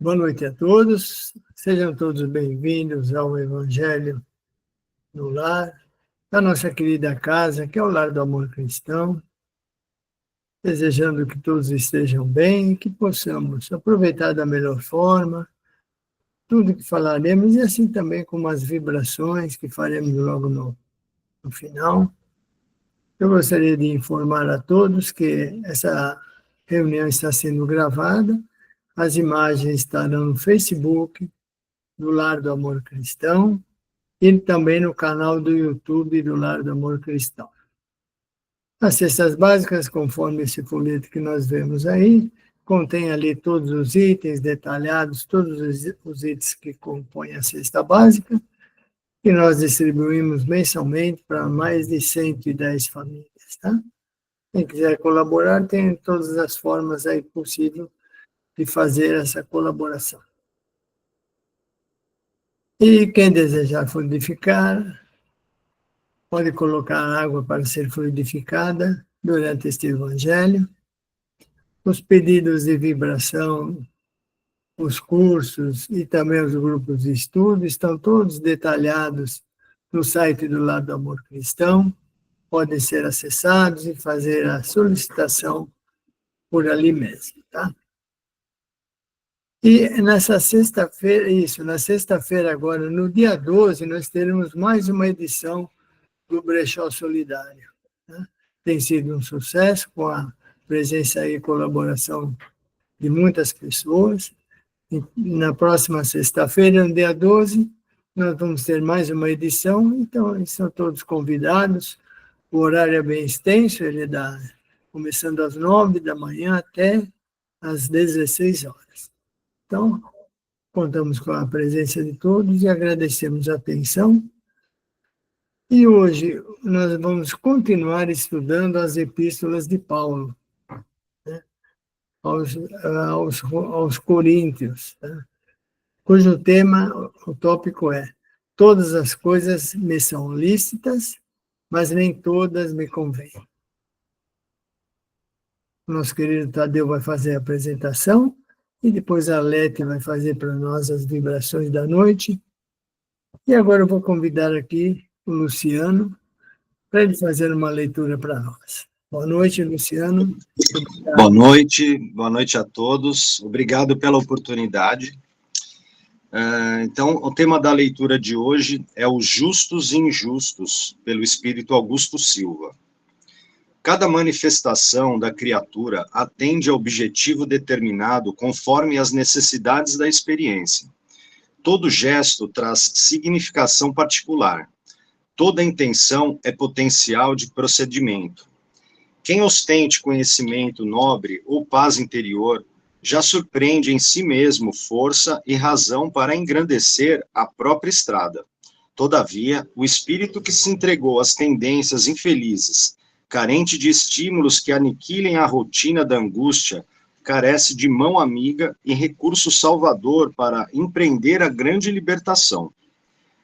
Boa noite a todos, sejam todos bem-vindos ao Evangelho no Lar, da nossa querida casa, que é o Lar do Amor Cristão, desejando que todos estejam bem e que possamos aproveitar da melhor forma tudo que falaremos e assim também com umas vibrações que faremos logo no final. Eu gostaria de informar a todos que essa reunião está sendo gravada, as imagens estarão no Facebook, do Lar do Amor Cristão, e também no canal do YouTube do Lar do Amor Cristão. As cestas básicas, conforme esse folheto que nós vemos aí, contém ali todos os itens detalhados, todos os itens que compõem a cesta básica, que nós distribuímos mensalmente para mais de 110 famílias, tá? Quem quiser colaborar, tem todas as formas aí possíveis de fazer essa colaboração. E quem desejar fluidificar, pode colocar água para ser fluidificada durante este Evangelho. Os pedidos de vibração, os cursos e também os grupos de estudo estão todos detalhados no site do Lar do Amor Cristão. Podem ser acessados e fazer a solicitação por ali mesmo, tá? E nessa sexta-feira, na sexta-feira agora, no dia 12, nós teremos mais uma edição do Brechó Solidário, né? Tem sido um sucesso com a presença e colaboração de muitas pessoas. E na próxima sexta-feira, no dia 12, nós vamos ter mais uma edição, então estão todos convidados. O horário é bem extenso, ele começando às 9 da manhã até às 16 horas. Então, contamos com a presença de todos e agradecemos a atenção. E hoje nós vamos continuar estudando as epístolas de Paulo, né, aos Coríntios, tá, cujo tema, o tópico é: todas as coisas me são lícitas, mas nem todas me convêm. O nosso querido Tadeu vai fazer a apresentação e depois a Lete vai fazer para nós as vibrações da noite. E agora eu vou convidar aqui o Luciano para ele fazer uma leitura para nós. Boa noite, Luciano. Boa noite a todos. Obrigado pela oportunidade. Então, o tema da leitura de hoje é Os Justos e Injustos, pelo Espírito Augusto Silva. Cada manifestação da criatura atende a objetivo determinado conforme as necessidades da experiência. Todo gesto traz significação particular. Toda intenção é potencial de procedimento. Quem ostente conhecimento nobre ou paz interior já surpreende em si mesmo força e razão para engrandecer a própria estrada. Todavia, o espírito que se entregou às tendências infelizes, carente de estímulos que aniquilem a rotina da angústia, carece de mão amiga e recurso salvador para empreender a grande libertação.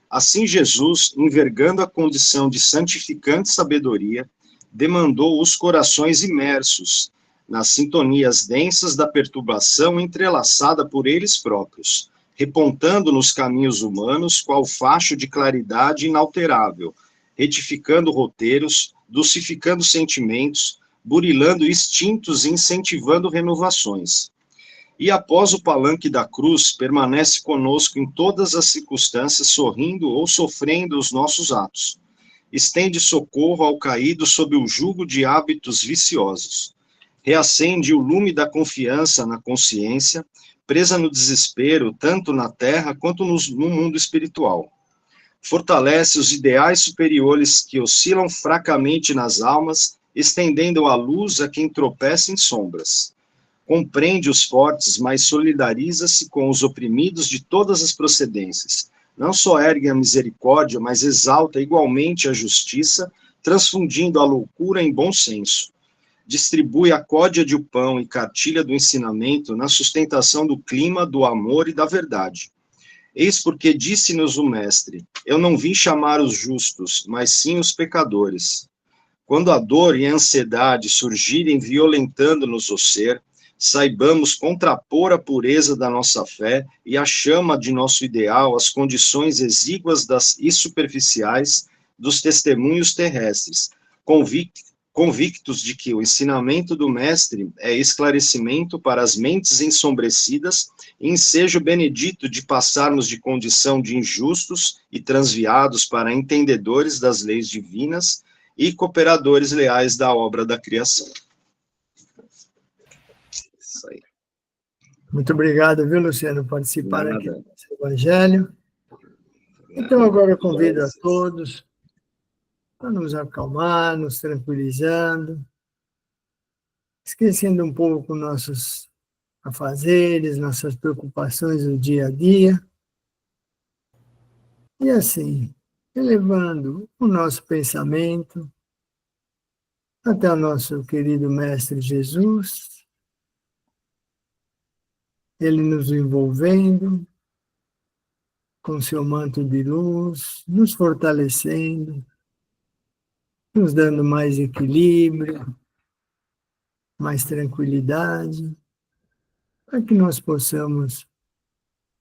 Assim, Jesus, envergando a condição de santificante sabedoria, demandou os corações imersos nas sintonias densas da perturbação entrelaçada por eles próprios, repontando nos caminhos humanos qual facho de claridade inalterável, retificando roteiros, dulcificando sentimentos, burilando instintos e incentivando renovações. E após o palanque da cruz, permanece conosco em todas as circunstâncias, sorrindo ou sofrendo os nossos atos. Estende socorro ao caído sob o jugo de hábitos viciosos. Reacende o lume da confiança na consciência, presa no desespero, tanto na terra quanto no mundo espiritual. Fortalece os ideais superiores que oscilam fracamente nas almas, estendendo a luz a quem tropeça em sombras. Compreende os fortes, mas solidariza-se com os oprimidos de todas as procedências. Não só ergue a misericórdia, mas exalta igualmente a justiça, transfundindo a loucura em bom senso. Distribui a códia de pão e cartilha do ensinamento na sustentação do clima, do amor e da verdade. Eis porque disse-nos o Mestre: eu não vim chamar os justos, mas sim os pecadores. Quando a dor e a ansiedade surgirem violentando-nos o ser, saibamos contrapor a pureza da nossa fé e a chama de nosso ideal às condições exíguas e superficiais dos testemunhos terrestres, convictos de que o ensinamento do Mestre é esclarecimento para as mentes ensombrecidas e ensejo benedito de passarmos de condição de injustos e transviados para entendedores das leis divinas e cooperadores leais da obra da criação. Isso aí. Muito obrigado, viu, Luciano, por participar aqui do Evangelho. Então, agora eu convido a todos para nos acalmar, nos tranquilizando, esquecendo um pouco nossos afazeres, nossas preocupações do dia a dia, e assim, elevando o nosso pensamento até o nosso querido Mestre Jesus, ele nos envolvendo com seu manto de luz, nos fortalecendo, nos dando mais equilíbrio, mais tranquilidade, para que nós possamos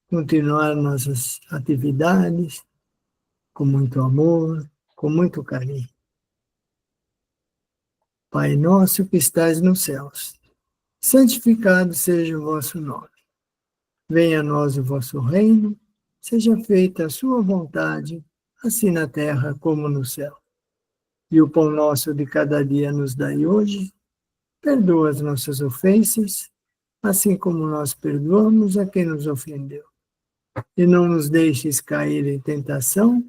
continuar nossas atividades com muito amor, com muito carinho. Pai nosso que estais nos céus, santificado seja o vosso nome. Venha a nós o vosso reino, seja feita a sua vontade, assim na terra como no céu. E o pão nosso de cada dia nos dai hoje, perdoa as nossas ofensas, assim como nós perdoamos a quem nos ofendeu. E não nos deixes cair em tentação,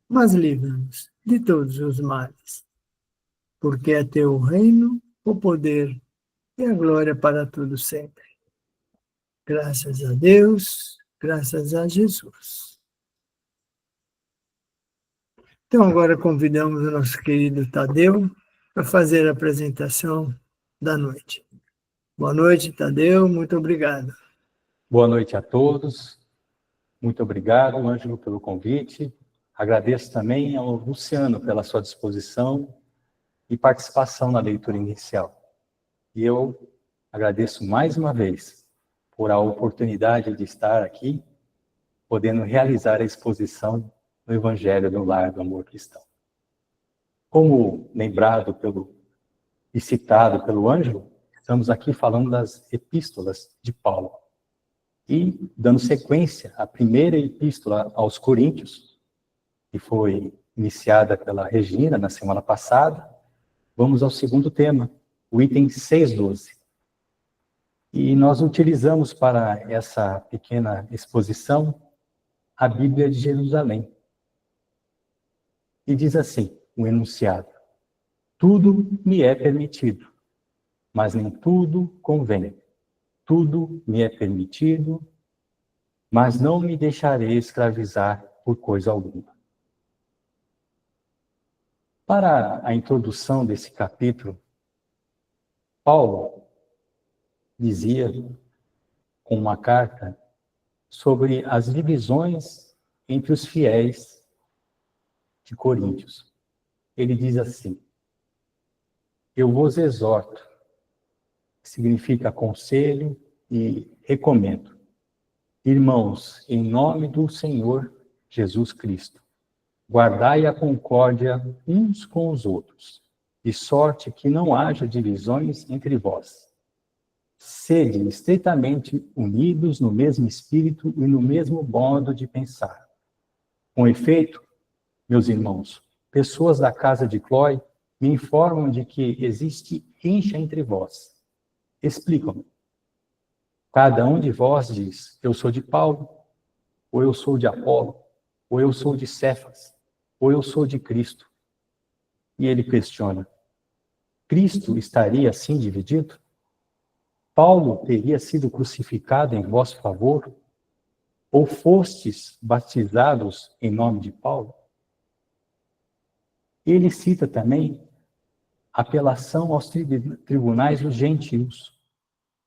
mas livra-nos de todos os males. Porque é teu o reino, o poder e a glória para todo sempre. Graças a Deus, graças a Jesus. Então agora convidamos o nosso querido Tadeu para fazer a apresentação da noite. Boa noite, Tadeu, muito obrigado. Boa noite a todos, muito obrigado, Ângelo, pelo convite. Agradeço também ao Luciano pela sua disposição e participação na leitura inicial. E eu agradeço mais uma vez por a oportunidade de estar aqui, podendo realizar a exposição no Evangelho do Lar do Amor Cristão. Como lembrado e citado pelo Ângelo, estamos aqui falando das epístolas de Paulo. E, dando sequência à primeira epístola aos Coríntios, que foi iniciada pela Regina na semana passada, vamos ao segundo tema, o item 6.12. E nós utilizamos para essa pequena exposição a Bíblia de Jerusalém. E diz assim, o enunciado: tudo me é permitido, mas nem tudo convém. Tudo me é permitido, mas não me deixarei escravizar por coisa alguma. Para a introdução desse capítulo, Paulo dizia, com uma carta, sobre as divisões entre os fiéis de Coríntios. Ele diz assim: eu vos exorto, que significa aconselho e recomendo, irmãos, em nome do Senhor Jesus Cristo, guardai a concórdia uns com os outros, de sorte que não haja divisões entre vós. Sede estreitamente unidos no mesmo espírito e no mesmo modo de pensar. Com efeito, meus irmãos, pessoas da casa de Clói me informam de que existe rixa entre vós. Explicam-me. Cada um de vós diz, eu sou de Paulo, ou eu sou de Apolo, ou eu sou de Cefas, ou eu sou de Cristo. E ele questiona, Cristo estaria assim dividido? Paulo teria sido crucificado em vosso favor? Ou fostes batizados em nome de Paulo? Ele cita também apelação aos tribunais dos gentios.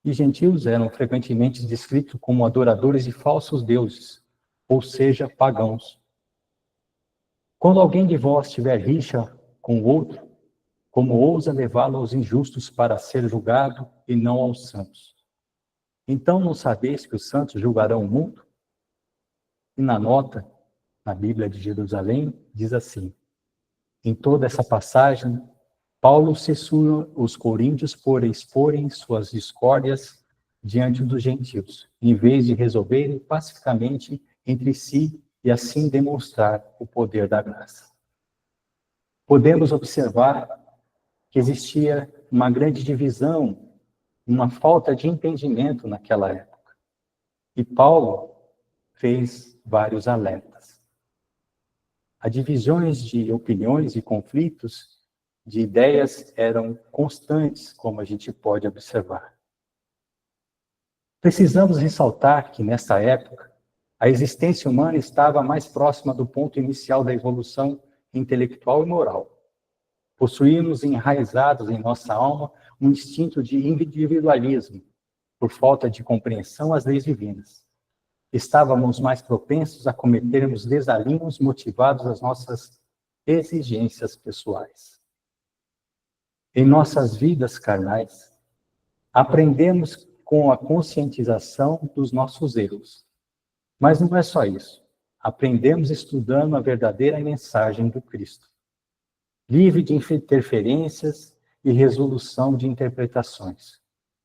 E gentios eram frequentemente descritos como adoradores de falsos deuses, ou seja, pagãos. Quando alguém de vós tiver rixa com o outro, como ousa levá-lo aos injustos para ser julgado e não aos santos? Então não sabeis que os santos julgarão o mundo? E na nota, na Bíblia de Jerusalém, diz assim: em toda essa passagem, Paulo censura os coríntios por exporem suas discórdias diante dos gentios, em vez de resolverem pacificamente entre si e assim demonstrar o poder da graça. Podemos observar que existia uma grande divisão, uma falta de entendimento naquela época. E Paulo fez vários alertas. As divisões de opiniões e conflitos de ideias eram constantes, como a gente pode observar. Precisamos ressaltar que, nessa época, a existência humana estava mais próxima do ponto inicial da evolução intelectual e moral. Possuímos enraizados em nossa alma um instinto de individualismo, por falta de compreensão às leis divinas. Estávamos mais propensos a cometermos desalinhos motivados às nossas exigências pessoais. Em nossas vidas carnais, aprendemos com a conscientização dos nossos erros. Mas não é só isso. Aprendemos estudando a verdadeira mensagem do Cristo, livre de interferências e resolução de interpretações,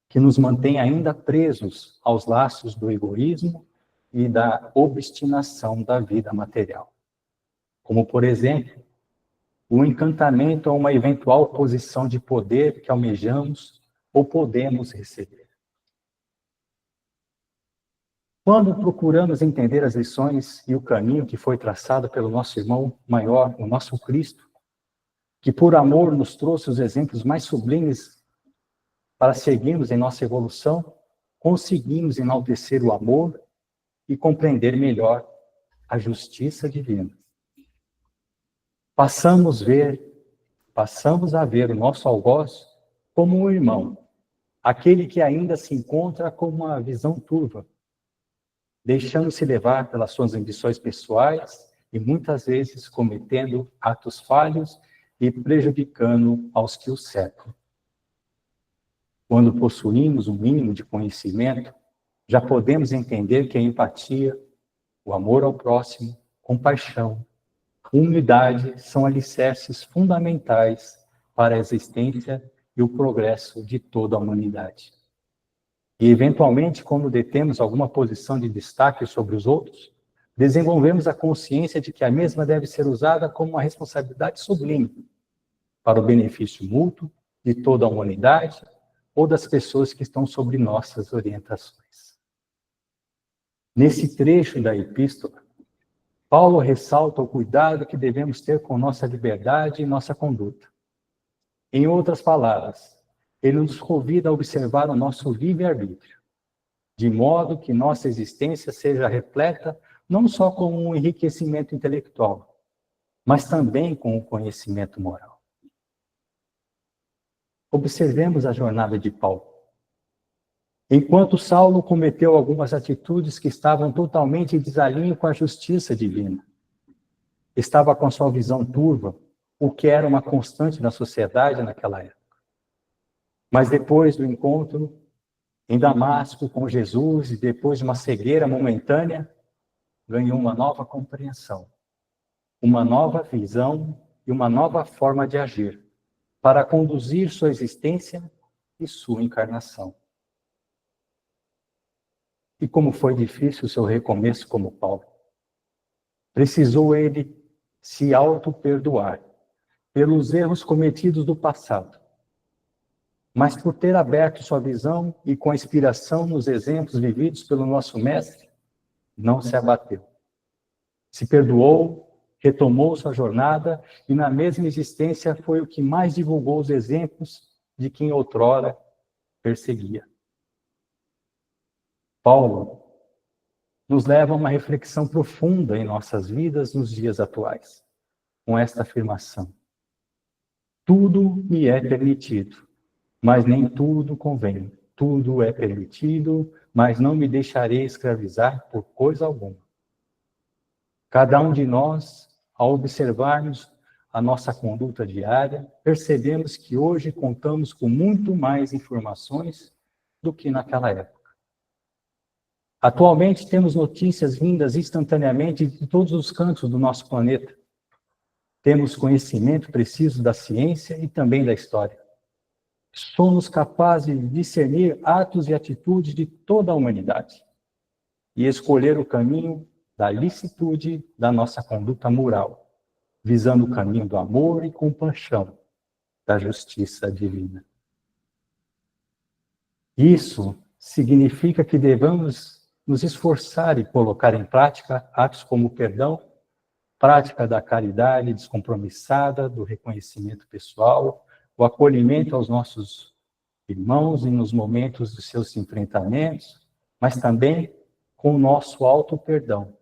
que nos mantém ainda presos aos laços do egoísmo e da obstinação da vida material. Como, por exemplo, o encantamento a uma eventual posição de poder que almejamos ou podemos receber. Quando procuramos entender as lições e o caminho que foi traçado pelo nosso irmão maior, o nosso Cristo, que por amor nos trouxe os exemplos mais sublimes para seguirmos em nossa evolução, conseguimos enaltecer o amor e compreender melhor a justiça divina. Passamos a ver o nosso algoz como um irmão, aquele que ainda se encontra com uma visão turva, deixando-se levar pelas suas ambições pessoais e muitas vezes cometendo atos falhos e prejudicando aos que o cercam. Quando possuímos um mínimo de conhecimento, já podemos entender que a empatia, o amor ao próximo, compaixão, humildade são alicerces fundamentais para a existência e o progresso de toda a humanidade. E, eventualmente, quando detemos alguma posição de destaque sobre os outros, desenvolvemos a consciência de que a mesma deve ser usada como uma responsabilidade sublime para o benefício mútuo de toda a humanidade ou das pessoas que estão sob nossas orientações. Nesse trecho da epístola, Paulo ressalta o cuidado que devemos ter com nossa liberdade e nossa conduta. Em outras palavras, ele nos convida a observar o nosso livre-arbítrio, de modo que nossa existência seja repleta não só com um enriquecimento intelectual, mas também com o conhecimento moral. Observemos a jornada de Paulo. Enquanto Saulo cometeu algumas atitudes que estavam totalmente em desalinho com a justiça divina, estava com sua visão turva, o que era uma constante na sociedade naquela época. Mas depois do encontro em Damasco com Jesus e depois de uma cegueira momentânea, ganhou uma nova compreensão, uma nova visão e uma nova forma de agir para conduzir sua existência e sua encarnação. E como foi difícil o seu recomeço como Paulo. Precisou ele se auto-perdoar pelos erros cometidos do passado. Mas por ter aberto sua visão e com a inspiração nos exemplos vividos pelo nosso mestre, não se abateu. Se perdoou, retomou sua jornada e na mesma existência foi o que mais divulgou os exemplos de quem outrora perseguia. Paulo nos leva a uma reflexão profunda em nossas vidas nos dias atuais, com esta afirmação: tudo me é permitido, mas nem tudo convém. Tudo é permitido, mas não me deixarei escravizar por coisa alguma. Cada um de nós, ao observarmos a nossa conduta diária, percebemos que hoje contamos com muito mais informações do que naquela época. Atualmente temos notícias vindas instantaneamente de todos os cantos do nosso planeta. Temos conhecimento preciso da ciência e também da história. Somos capazes de discernir atos e atitudes de toda a humanidade e escolher o caminho da licitude da nossa conduta moral, visando o caminho do amor e compaixão, da justiça divina. Isso significa que devemos nos esforçar e colocar em prática atos como o perdão, prática da caridade descompromissada, do reconhecimento pessoal, o acolhimento aos nossos irmãos nos momentos dos seus enfrentamentos, mas também com o nosso auto-perdão,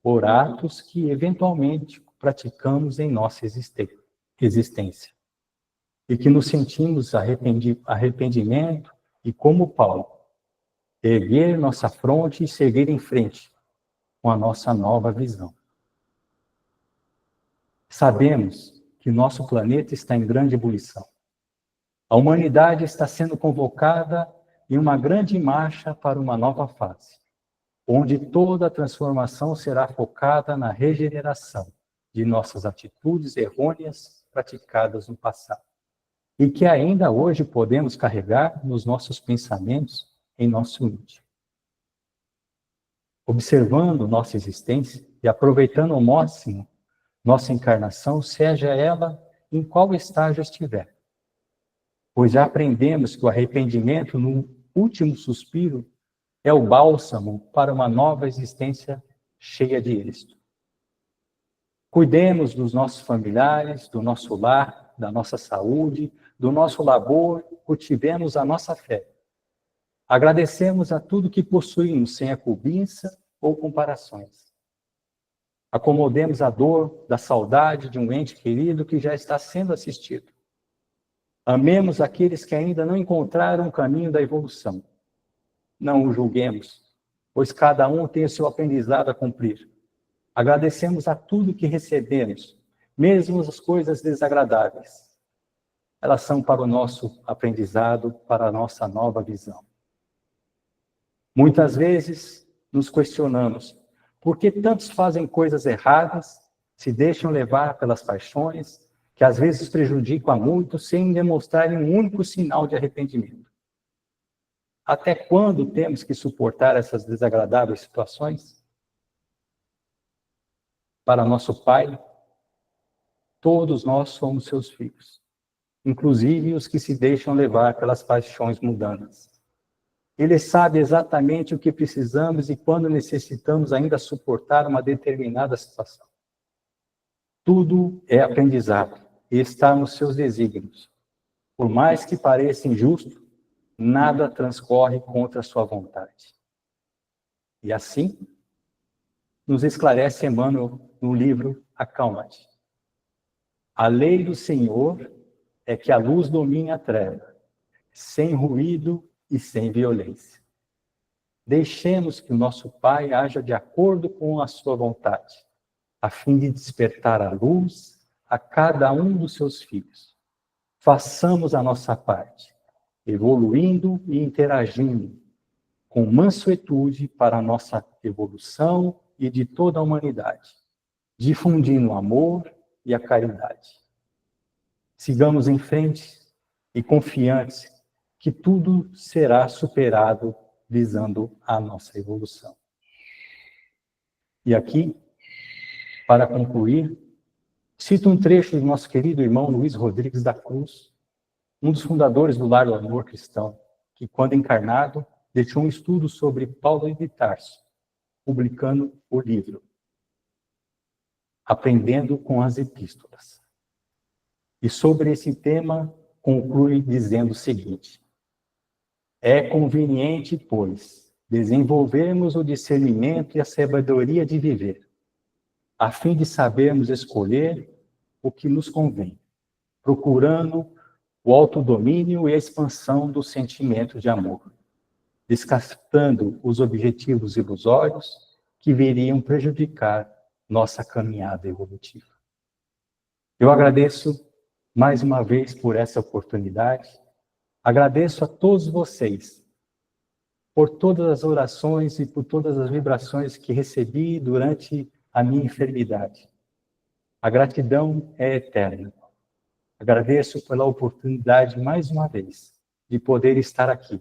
por atos que eventualmente praticamos em nossa existência. E que nos sentimos arrependimento e, como Paulo, erguer nossa fronte e seguir em frente com a nossa nova visão. Sabemos que nosso planeta está em grande ebulição. A humanidade está sendo convocada em uma grande marcha para uma nova fase, onde toda a transformação será focada na regeneração de nossas atitudes errôneas praticadas no passado, e que ainda hoje podemos carregar nos nossos pensamentos em nosso íntimo. Observando nossa existência e aproveitando ao máximo nossa encarnação, seja ela em qual estágio estiver. Pois já aprendemos que o arrependimento, no último suspiro, é o bálsamo para uma nova existência cheia de êxito. Cuidemos dos nossos familiares, do nosso lar, da nossa saúde, do nosso labor, cultivemos a nossa fé. Agradecemos a tudo que possuímos, sem a cobiça ou comparações. Acomodemos a dor da saudade de um ente querido que já está sendo assistido. Amemos aqueles que ainda não encontraram o caminho da evolução. Não o julguemos, pois cada um tem o seu aprendizado a cumprir. Agradecemos a tudo que recebemos, mesmo as coisas desagradáveis. Elas são para o nosso aprendizado, para a nossa nova visão. Muitas vezes nos questionamos por que tantos fazem coisas erradas, se deixam levar pelas paixões, que às vezes prejudicam a muitos sem demonstrarem um único sinal de arrependimento. Até quando temos que suportar essas desagradáveis situações? Para nosso Pai, todos nós somos seus filhos, inclusive os que se deixam levar pelas paixões mundanas. Ele sabe exatamente o que precisamos e quando necessitamos ainda suportar uma determinada situação. Tudo é aprendizado e está nos seus desígnios. Por mais que pareça injusto, nada transcorre contra a sua vontade. E assim, nos esclarece Emmanuel no livro Acalma-te. A lei do Senhor é que a luz domine a treva, sem ruído e sem violência. Deixemos que o nosso Pai haja de acordo com a sua vontade, a fim de despertar a luz a cada um dos seus filhos. Façamos a nossa parte, evoluindo e interagindo com mansuetude para a nossa evolução e de toda a humanidade, difundindo o amor e a caridade. Sigamos em frente e confiantes que tudo será superado visando a nossa evolução. E aqui, para concluir, cito um trecho do nosso querido irmão Luiz Rodrigues da Cruz, um dos fundadores do Lar do Amor Cristão, que, quando encarnado, deixou um estudo sobre Paulo de Tarso, publicando o livro Aprendendo com as Epístolas. E sobre esse tema, conclui dizendo o seguinte: é conveniente, pois, desenvolvermos o discernimento e a sabedoria de viver, a fim de sabermos escolher o que nos convém, procurando o autodomínio e a expansão do sentimento de amor, descartando os objetivos ilusórios que viriam prejudicar nossa caminhada evolutiva. Eu agradeço mais uma vez por essa oportunidade. Agradeço a todos vocês por todas as orações e por todas as vibrações que recebi durante a minha enfermidade. A gratidão é eterna. Agradeço pela oportunidade, mais uma vez, de poder estar aqui,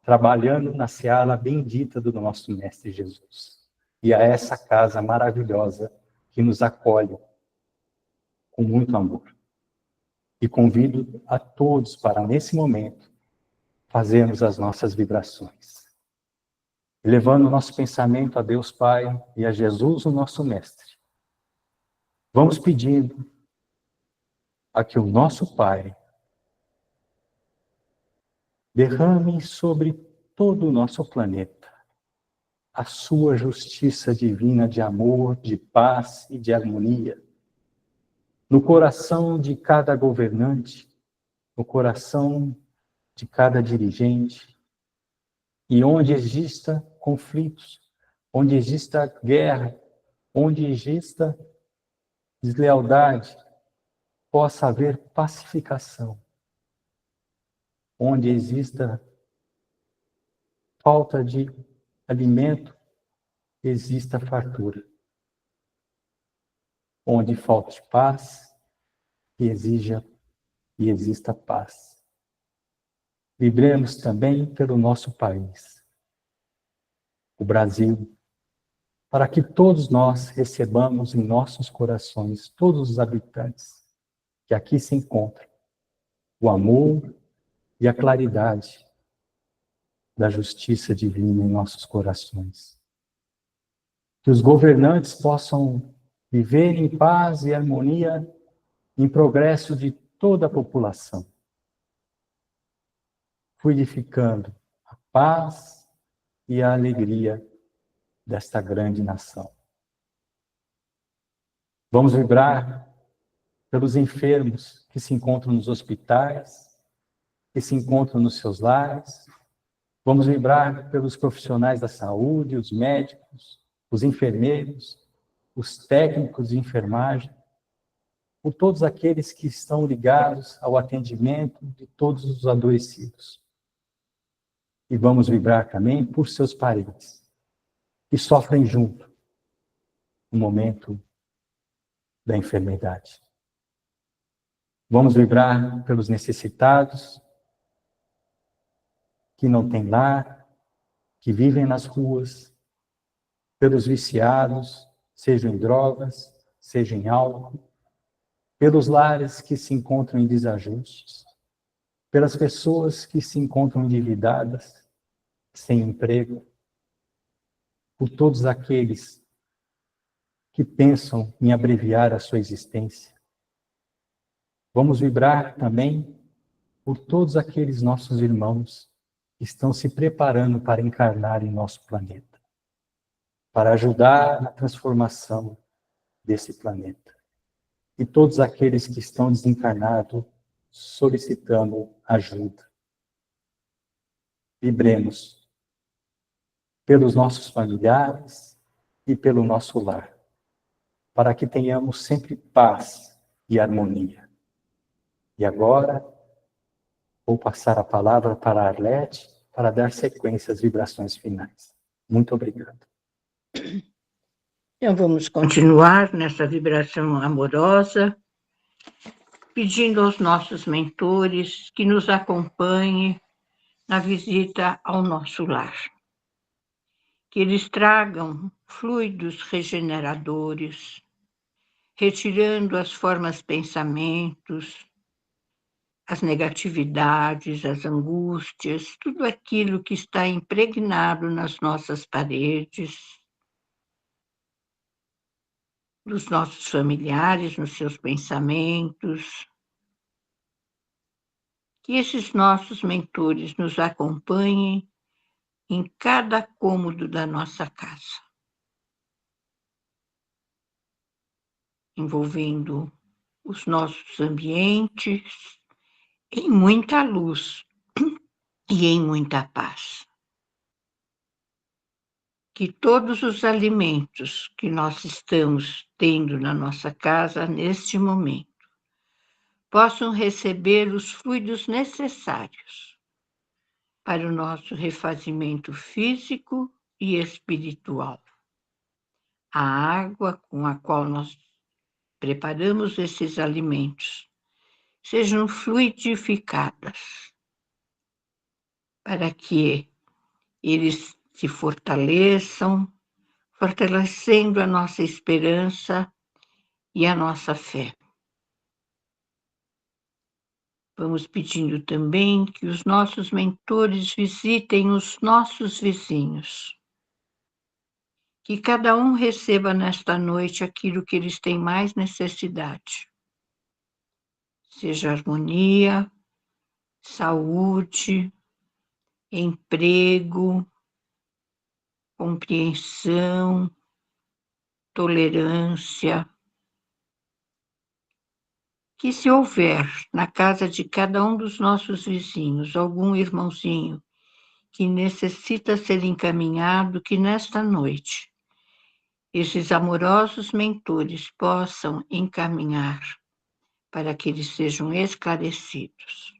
trabalhando na seara bendita do nosso Mestre Jesus. E a essa casa maravilhosa que nos acolhe com muito amor. E convido a todos para, nesse momento, fazermos as nossas vibrações. Elevando o nosso pensamento a Deus Pai e a Jesus, o nosso Mestre. Vamos pedindo a que o nosso Pai derrame sobre todo o nosso planeta a sua justiça divina de amor, de paz e de harmonia, no coração de cada governante, no coração de cada dirigente, e onde exista conflitos, onde exista guerra, onde exista deslealdade, possa haver pacificação. Onde exista falta de alimento, exista fartura. Onde falte paz, que exista paz. Vibremos também pelo nosso país, o Brasil, para que todos nós recebamos em nossos corações, todos os habitantes que aqui se encontram, o amor e a claridade da justiça divina em nossos corações. Que os governantes possam viver em paz e harmonia, em progresso de toda a população, fluidificando a paz e a alegria desta grande nação. Vamos vibrar pelos enfermos que se encontram nos hospitais, que se encontram nos seus lares. Vamos vibrar pelos profissionais da saúde, os médicos, os enfermeiros, os técnicos de enfermagem, por todos aqueles que estão ligados ao atendimento de todos os adoecidos. E vamos vibrar também por seus parentes, que sofrem junto no momento da enfermidade. Vamos vibrar pelos necessitados, que não têm lar, que vivem nas ruas, pelos viciados, sejam em drogas, sejam em álcool, pelos lares que se encontram em desajustes, pelas pessoas que se encontram endividadas, sem emprego, por todos aqueles que pensam em abreviar a sua existência. Vamos vibrar também por todos aqueles nossos irmãos que estão se preparando para encarnar em nosso planeta, para ajudar na transformação desse planeta. E todos aqueles que estão desencarnados solicitando ajuda. Vibremos pelos nossos familiares e pelo nosso lar, para que tenhamos sempre paz e harmonia. E agora, vou passar a palavra para a Arlete para dar sequência às vibrações finais. Muito obrigado. Então, vamos continuar nessa vibração amorosa, pedindo aos nossos mentores que nos acompanhem na visita ao nosso lar. Que eles tragam fluidos regeneradores, retirando as formas pensamentos, as negatividades, as angústias, tudo aquilo que está impregnado nas nossas paredes, dos nossos familiares, nos seus pensamentos. Que esses nossos mentores nos acompanhem em cada cômodo da nossa casa, envolvendo os nossos ambientes em muita luz e em muita paz. Que todos os alimentos que nós estamos tendo na nossa casa neste momento possam receber os fluidos necessários para o nosso refazimento físico e espiritual. A água com a qual nós preparamos esses alimentos sejam fluidificadas para que eles se fortalecendo a nossa esperança e a nossa fé. Vamos pedindo também que os nossos mentores visitem os nossos vizinhos, que cada um receba nesta noite aquilo que eles têm mais necessidade, seja harmonia, saúde, emprego, compreensão, tolerância. Que se houver na casa de cada um dos nossos vizinhos algum irmãozinho que necessita ser encaminhado, que nesta noite esses amorosos mentores possam encaminhar para que eles sejam esclarecidos.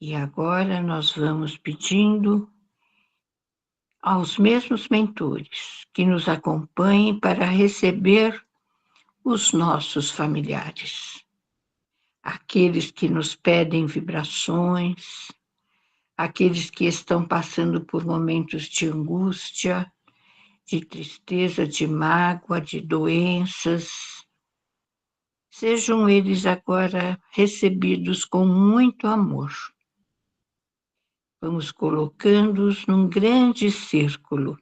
E agora nós vamos pedindo aos mesmos mentores que nos acompanhem para receber os nossos familiares, aqueles que nos pedem vibrações, aqueles que estão passando por momentos de angústia, de tristeza, de mágoa, de doenças. Sejam eles agora recebidos com muito amor. Vamos colocando-os num grande círculo.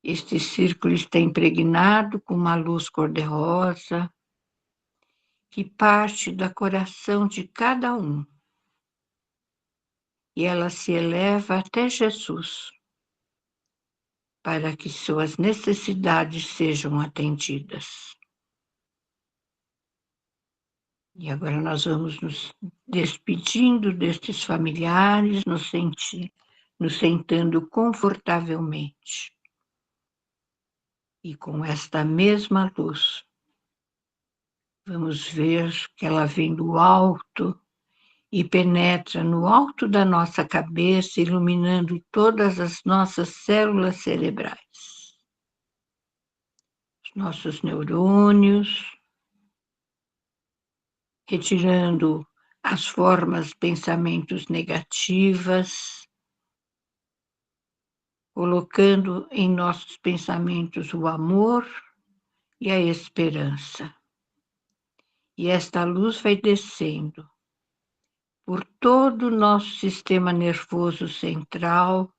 Este círculo está impregnado com uma luz cor-de-rosa que parte do coração de cada um. E ela se eleva até Jesus, para que suas necessidades sejam atendidas. E agora nós vamos nos despedindo destes familiares, nos sentando confortavelmente. E com esta mesma luz, vamos ver que ela vem do alto e penetra no alto da nossa cabeça, iluminando todas as nossas células cerebrais, os nossos neurônios, retirando as formas, pensamentos negativas, colocando em nossos pensamentos o amor e a esperança. E esta luz vai descendo por todo o nosso sistema nervoso central,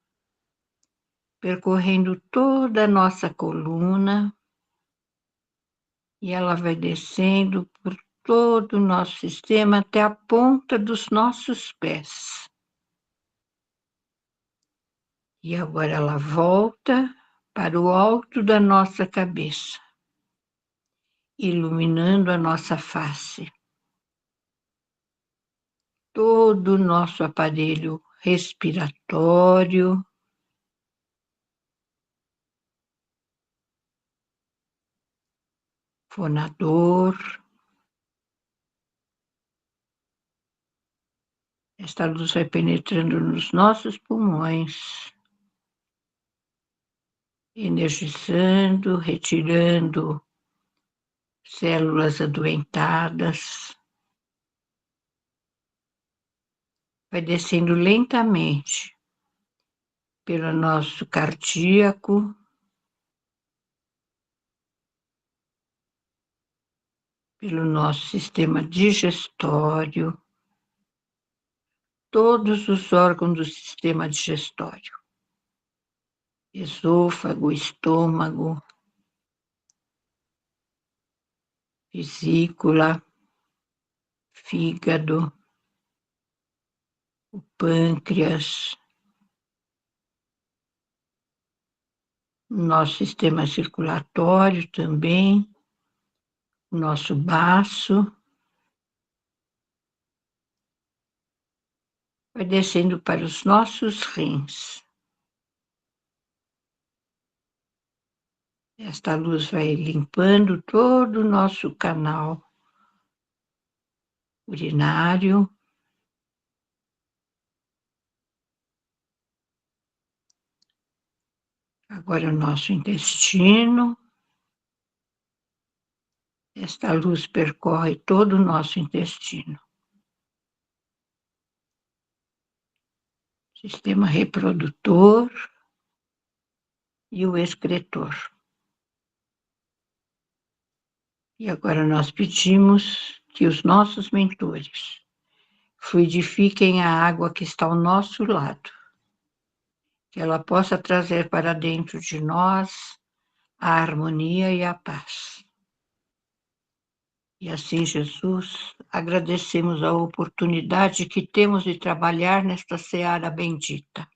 percorrendo toda a nossa coluna, e ela vai descendo por todo o nosso sistema até a ponta dos nossos pés. E agora ela volta para o alto da nossa cabeça, iluminando a nossa face. Todo o nosso aparelho respiratório, fonador. Esta luz vai penetrando nos nossos pulmões, energizando, retirando células adoentadas. Vai descendo lentamente pelo nosso cardíaco, pelo nosso sistema digestório, todos os órgãos do sistema digestório, esôfago, estômago, vesícula, fígado, o pâncreas, nosso sistema circulatório também, o nosso baço. Vai descendo para os nossos rins. Esta luz vai limpando todo o nosso canal urinário, agora o nosso intestino. Esta luz percorre todo o nosso intestino. Sistema reprodutor e o excretor. E agora nós pedimos que os nossos mentores fluidifiquem a água que está ao nosso lado, que ela possa trazer para dentro de nós a harmonia e a paz. E assim, Jesus, agradecemos a oportunidade que temos de trabalhar nesta seara bendita.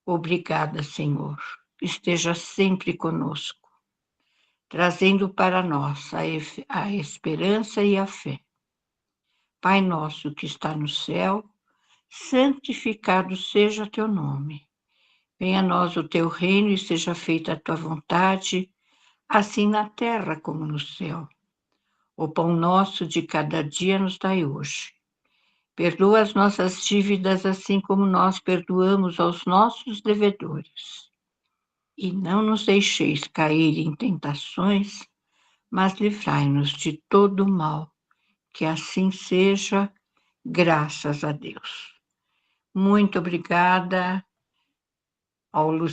Obrigada, Senhor. Esteja sempre conosco, trazendo para nós a esperança e a fé. Pai nosso que está no céu, santificado seja teu nome. Venha a nós o teu reino e seja feita a tua vontade, assim na terra como no céu. O pão nosso de cada dia nos dai hoje. Perdoa as nossas dívidas, assim como nós perdoamos aos nossos devedores. E não nos deixeis cair em tentações, mas livrai-nos de todo o mal. Que assim seja, graças a Deus. Muito obrigada ao Luciano.